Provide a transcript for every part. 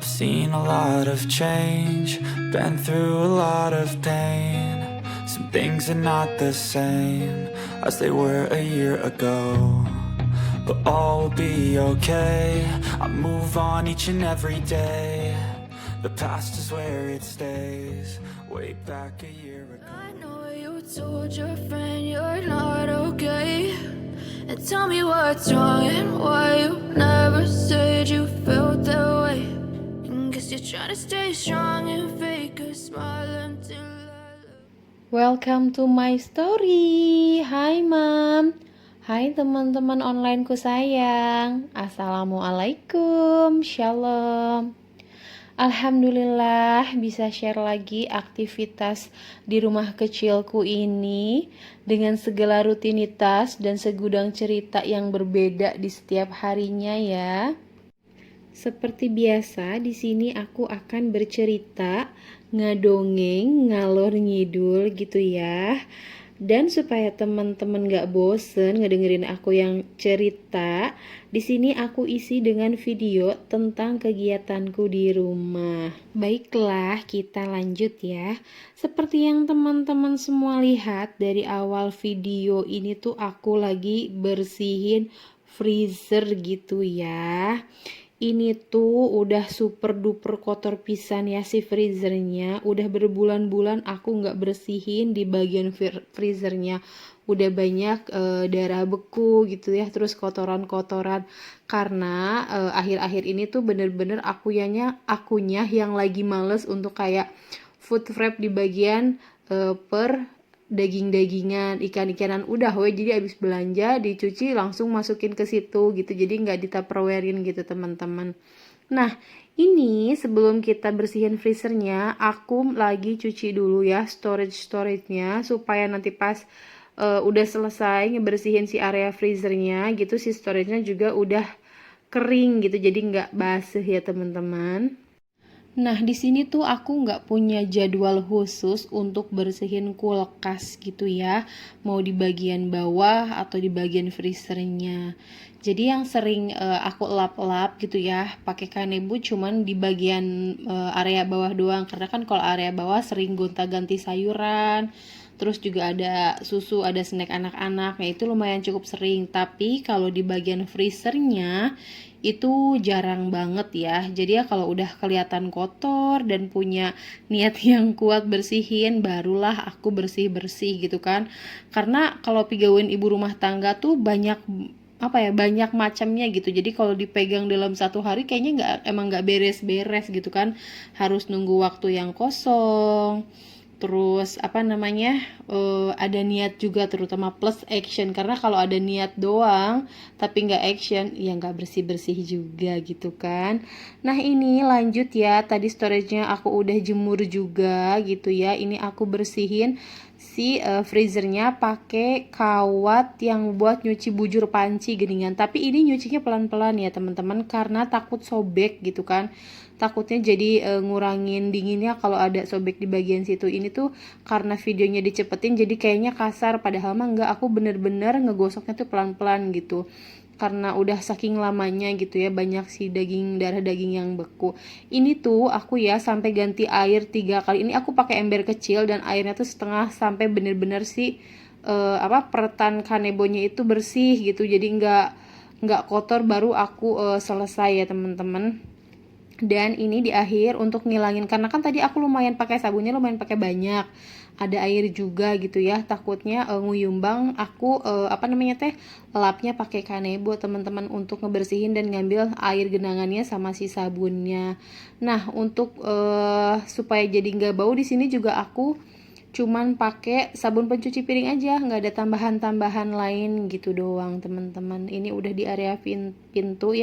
I've seen a lot of change, been through a lot of pain. Some things are not the same as they were a year ago, but all will be okay. I move on each and every day. The past is where it stays, way back a year ago. I know you told your friend you're not okay, and tell me what's wrong and why you never said you felt that way. And guess you're trying to stay strong and fake a smile until I look. Welcome to my story. Hai Mam. Hai teman-teman onlineku sayang. Assalamualaikum. Shalom. Alhamdulillah bisa share lagi aktivitas di rumah kecilku ini dengan segala rutinitas dan segudang cerita yang berbeda di setiap harinya ya. Seperti biasa, di sini aku akan bercerita, ngadongeng, ngalor ngidul gitu ya. Dan supaya teman-teman gak bosen ngedengerin aku yang cerita, di sini aku isi dengan video tentang kegiatanku di rumah. Baiklah, kita lanjut ya. Seperti yang teman-teman semua lihat dari awal video ini tuh aku lagi bersihin freezer gitu ya. Ini tuh udah super duper kotor pisan ya si freezernya. Udah berbulan-bulan aku nggak bersihin di bagian freezernya. Udah banyak darah beku gitu ya. Terus kotoran-kotoran. Karena akhir-akhir ini tuh bener-bener akunya yang lagi males untuk kayak food wrap di bagian per daging-dagingan, ikan-ikanan udah jadi abis belanja dicuci langsung masukin ke situ gitu, jadi nggak ditupperwarein gitu teman-teman. Nah ini sebelum kita bersihin freezernya, aku lagi cuci dulu ya storage-nya supaya nanti pas udah selesai ngebersihin si area freezernya gitu, si storage-nya juga udah kering gitu, jadi nggak basuh ya teman-teman. Nah, di sini tuh aku nggak punya jadwal khusus untuk bersihin kulkas gitu ya, mau di bagian bawah atau di bagian freezernya. Jadi yang sering aku lap-lap gitu ya, pakai kanebo cuman di bagian area bawah doang, karena kan kalau area bawah sering gonta-ganti sayuran. Terus juga ada susu, ada snack anak-anak, ya itu lumayan cukup sering. Tapi kalau di bagian freezernya itu jarang banget ya. Jadi ya kalau udah kelihatan kotor dan punya niat yang kuat bersihin, barulah aku bersih-bersih gitu kan. Karena kalau pegawai ibu rumah tangga tuh banyak banyak macamnya gitu. Jadi kalau dipegang dalam satu hari kayaknya emang nggak beres-beres gitu kan. Harus nunggu waktu yang kosong. Terus ada niat juga, terutama plus action, karena kalau ada niat doang tapi nggak action ya nggak bersih-bersih juga gitu kan. Nah ini lanjut ya, tadi storage-nya aku udah jemur juga gitu ya. Ini aku bersihin si freezernya pakai kawat yang buat nyuci bujur panci geningan, tapi ini nyucinya pelan-pelan ya teman-teman karena takut sobek gitu kan. Takutnya jadi ngurangin dinginnya kalau ada sobek di bagian situ. Ini tuh karena videonya dicepetin jadi kayaknya kasar, padahal mah enggak, aku bener-bener ngegosoknya tuh pelan-pelan gitu. Karena udah saking lamanya gitu ya, banyak si darah daging yang beku. Ini tuh aku ya sampai ganti air 3 kali. Ini aku pakai ember kecil dan airnya tuh setengah sampai bener-bener si peretan kanebonya itu bersih gitu. Jadi nggak kotor, baru aku selesai ya teman-teman. Dan ini di akhir untuk ngilangin, karena kan tadi aku lumayan pakai sabunnya, lumayan pakai banyak, ada air juga gitu ya, takutnya nguyumbang. Aku lapnya pakai kanebo teman-teman untuk ngebersihin dan ngambil air genangannya sama si sabunnya. Nah untuk supaya jadi nggak bau, di sini juga aku cuman pakai sabun pencuci piring aja, nggak ada tambahan-tambahan lain gitu doang teman-teman. Ini udah di area pintu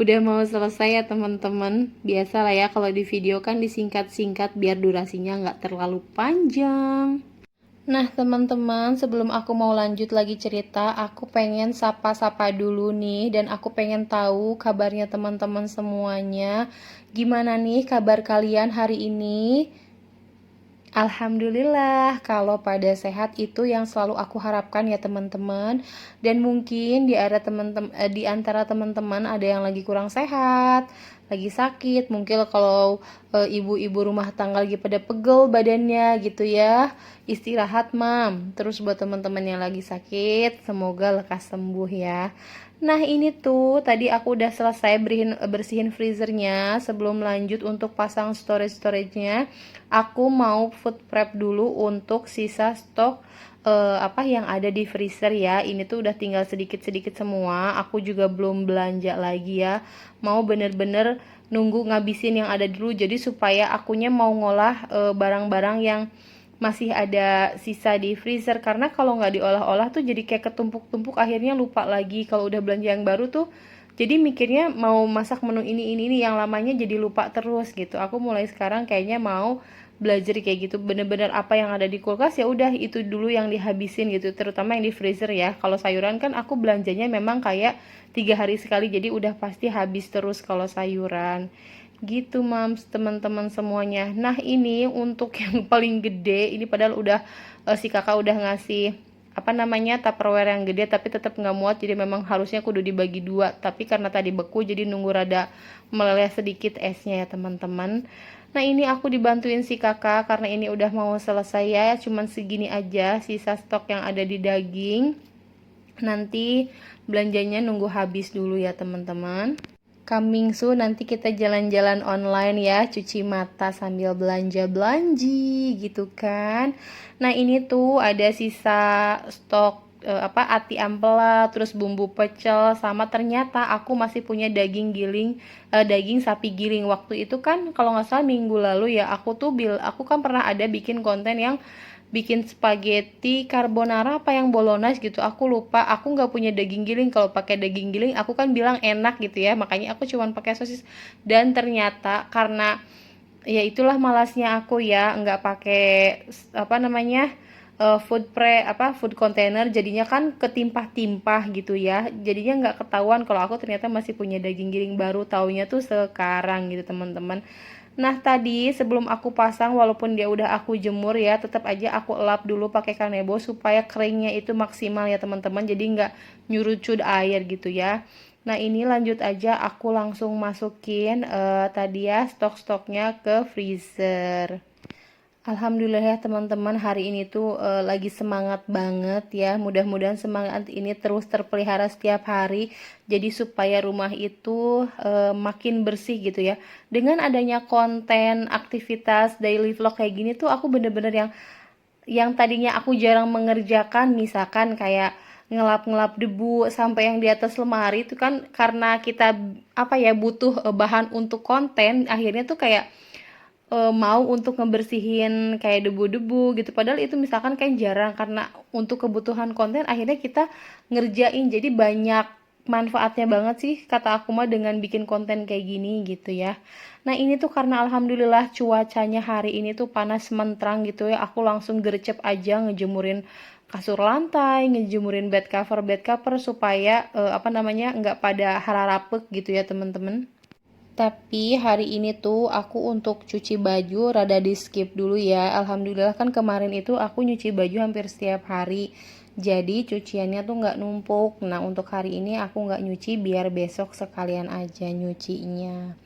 udah mau selesai ya teman-teman. Biasalah ya kalau di video kan disingkat-singkat biar durasinya nggak terlalu panjang. Nah teman-teman, sebelum aku mau lanjut lagi cerita, aku pengen sapa-sapa dulu nih, dan aku pengen tahu kabarnya teman-teman semuanya. Gimana nih kabar kalian hari ini? Alhamdulillah, kalau pada sehat itu yang selalu aku harapkan ya teman-teman. Dan mungkin di antara teman-teman ada yang lagi kurang sehat, lagi sakit. Mungkin kalau ibu-ibu rumah tangga lagi pada pegel badannya gitu ya. Istirahat, Mam. Terus buat teman-teman yang lagi sakit, semoga lekas sembuh ya. Nah ini tuh tadi aku udah selesai bersihin freezernya. Sebelum lanjut untuk pasang storage-nya, aku mau food prep dulu untuk sisa stok apa yang ada di freezer ya. Ini tuh udah tinggal sedikit-sedikit semua. Aku juga belum belanja lagi ya. Mau bener-bener nunggu ngabisin yang ada dulu. Jadi supaya akunya mau ngolah barang-barang yang masih ada sisa di freezer, karena kalau nggak diolah-olah tuh jadi kayak ketumpuk-tumpuk, akhirnya lupa lagi kalau udah belanja yang baru tuh. Jadi mikirnya mau masak menu ini yang lamanya jadi lupa terus gitu. Aku mulai sekarang kayaknya mau belajar kayak gitu, bener-bener apa yang ada di kulkas ya udah itu dulu yang dihabisin gitu, terutama yang di freezer ya. Kalau sayuran kan aku belanjanya memang kayak 3 hari sekali, jadi udah pasti habis terus kalau sayuran gitu mams, teman-teman semuanya. Nah ini untuk yang paling gede ini, padahal udah si kakak udah ngasih apa namanya tupperware yang gede, tapi tetap nggak muat, jadi memang harusnya kudu dibagi dua, tapi karena tadi beku jadi nunggu rada meleleh sedikit esnya ya teman-teman. Nah ini aku dibantuin si kakak karena ini udah mau selesai ya, cuman segini aja sisa stok yang ada di daging. Nanti belanjanya nunggu habis dulu ya teman-teman. Coming soon, nanti kita jalan-jalan online ya, cuci mata sambil belanja-belanji gitu kan. Nah ini tuh ada sisa stok ati ampela, terus bumbu pecel, sama ternyata aku masih punya daging sapi giling. Waktu itu kan kalau nggak salah minggu lalu ya, aku kan pernah ada bikin konten yang bikin spaghetti carbonara apa yang bolognese gitu, aku lupa. Aku nggak punya daging giling. Kalau pakai daging giling aku kan bilang enak gitu ya, makanya aku cuman pakai sosis. Dan ternyata karena ya itulah malasnya aku ya, nggak pakai apa namanya food container, jadinya kan ketimpah-timpah gitu ya, jadinya nggak ketahuan kalau aku ternyata masih punya daging giling, baru taunya tuh sekarang gitu teman-teman. Nah tadi sebelum aku pasang, walaupun dia udah aku jemur ya, tetap aja aku elap dulu pakai kanebo supaya keringnya itu maksimal ya teman-teman, jadi nggak nyurucut air gitu ya. Nah ini lanjut aja, aku langsung masukin tadi ya stok-stoknya ke freezer. Alhamdulillah ya teman-teman, hari ini tuh lagi semangat banget ya. Mudah-mudahan semangat ini terus terpelihara setiap hari. Jadi supaya rumah itu makin bersih gitu ya. Dengan adanya konten aktivitas daily vlog kayak gini tuh aku bener-bener yang tadinya aku jarang mengerjakan, misalkan kayak ngelap-ngelap debu sampai yang di atas lemari itu kan, karena kita apa ya butuh bahan untuk konten, akhirnya tuh kayak mau untuk ngebersihin kayak debu-debu gitu, padahal itu misalkan kayak jarang, karena untuk kebutuhan konten akhirnya kita ngerjain, jadi banyak manfaatnya banget sih kata aku mah dengan bikin konten kayak gini gitu ya. Nah ini tuh karena alhamdulillah cuacanya hari ini tuh panas menterang gitu ya, aku langsung gercep aja ngejemurin kasur lantai, ngejemurin bed cover supaya apa namanya nggak pada hararapek gitu ya temen-temen. Tapi hari ini tuh aku untuk cuci baju rada di skip dulu ya. Alhamdulillah kan kemarin itu aku nyuci baju hampir setiap hari, jadi cuciannya tuh nggak numpuk. Nah untuk hari ini aku nggak nyuci, biar besok sekalian aja nyucinya.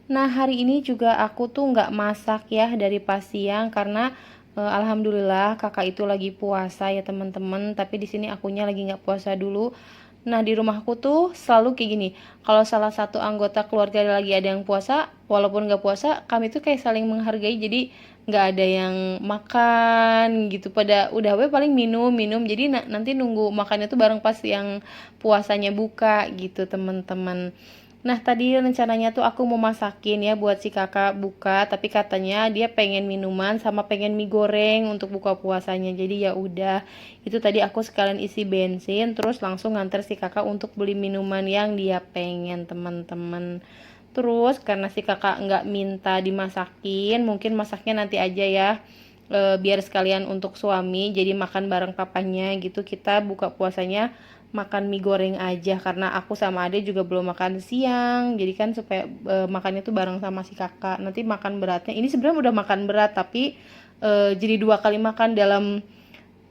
Nah hari ini juga aku tuh nggak masak ya dari pas siang, karena alhamdulillah kakak itu lagi puasa ya teman-teman. Tapi di sini akunya lagi nggak puasa dulu. Nah di rumahku tuh selalu kayak gini, kalau salah satu anggota keluarga lagi ada yang puasa, walaupun nggak puasa, kami tuh kayak saling menghargai. Jadi nggak ada yang makan gitu, pada udah we paling minum, jadi nanti nunggu makannya tuh bareng pas yang puasanya buka gitu teman-teman. Nah tadi rencananya tuh aku mau masakin ya buat si kakak buka, tapi katanya dia pengen minuman sama pengen mie goreng untuk buka puasanya. Jadi ya udah, itu tadi aku sekalian isi bensin terus langsung nganter si kakak untuk beli minuman yang dia pengen teman-teman. Terus karena si kakak nggak minta dimasakin, mungkin masaknya nanti aja ya, biar sekalian untuk suami, jadi makan bareng papanya gitu. Kita buka puasanya makan mie goreng aja, karena aku sama ade juga belum makan siang, jadi kan supaya makannya tuh bareng sama si kakak. Nanti makan beratnya, ini sebenarnya udah makan berat, tapi jadi 2 kali makan dalam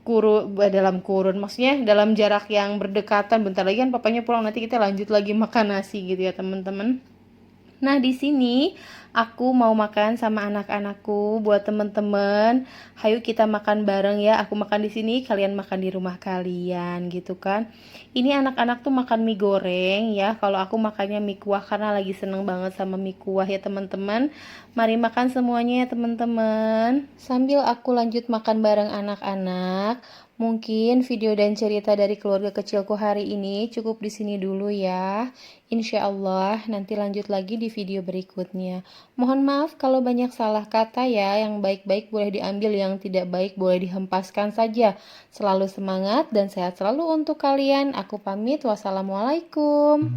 kurun, maksudnya dalam jarak yang berdekatan. Bentar lagi kan papanya pulang, nanti kita lanjut lagi makan nasi gitu ya teman-teman. Nah, di sini aku mau makan sama anak-anakku. Buat teman-teman, hayu kita makan bareng ya. Aku makan di sini, kalian makan di rumah kalian gitu kan. Ini anak-anak tuh makan mie goreng ya. Kalau aku makannya mie kuah karena lagi seneng banget sama mie kuah ya teman-teman. Mari makan semuanya ya teman-teman. Sambil aku lanjut makan bareng anak-anak, mungkin video dan cerita dari keluarga kecilku hari ini cukup di sini dulu ya. Insya Allah nanti lanjut lagi di video berikutnya. Mohon maaf kalau banyak salah kata ya. Yang baik-baik boleh diambil, yang tidak baik boleh dihempaskan saja. Selalu semangat dan sehat selalu untuk kalian. Aku pamit. Wassalamualaikum.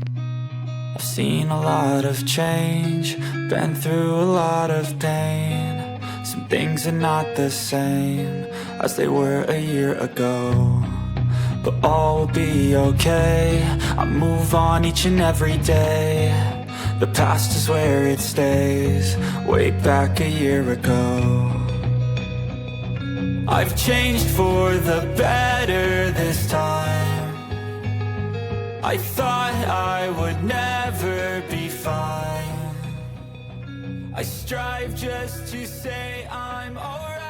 I've seen a lot of change, been through a lot of pain. Some things are not the same as they were a year ago, but all will be okay. I move on each and every day. The past is where it stays, way back a year ago. I've changed for the better this time. I thought I would never be fine. I strive just to say I'm alright.